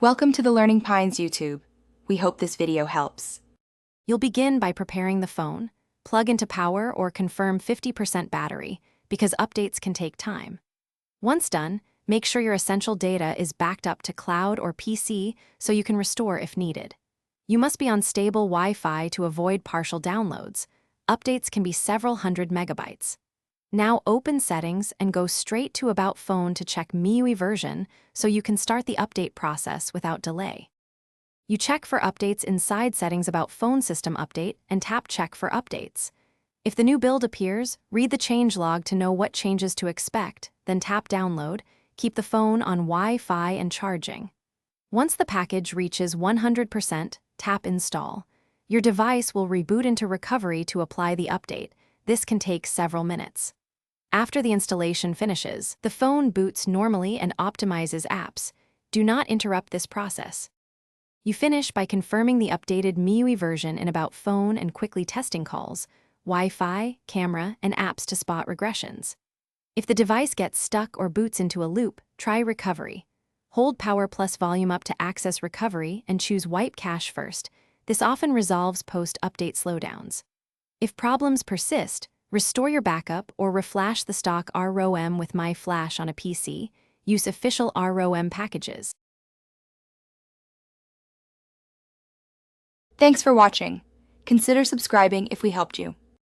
Welcome to the Learning Pines YouTube. We hope this video helps. You'll begin by preparing the phone, plug into power or confirm 50% battery, because updates can take time. Once done, make sure your essential data is backed up to cloud or PC so you can restore if needed. You must be on stable Wi-Fi to avoid partial downloads. Updates can be several hundred megabytes. Now open Settings and go straight to About Phone to check MIUI version so you can start the update process without delay. You check for updates inside Settings About Phone System Update and tap Check for Updates. If the new build appears, read the changelog to know what changes to expect, then tap Download. Keep the phone on Wi-Fi and charging. Once the package reaches 100%, tap Install. Your device will reboot into recovery to apply the update. This can take several minutes. After the installation finishes, the phone boots normally and optimizes apps. Do not interrupt this process. You finish by confirming the updated MIUI version in About Phone and quickly testing calls, Wi-Fi, camera, and apps to spot regressions. If the device gets stuck or boots into a loop, try Recovery. Hold power plus volume up to access recovery and choose Wipe Cache first. This often resolves post-update slowdowns. If problems persist, restore your backup or reflash the stock ROM with My Flash on a PC. Use official ROM packages. Thanks for watching. Consider subscribing if we helped you.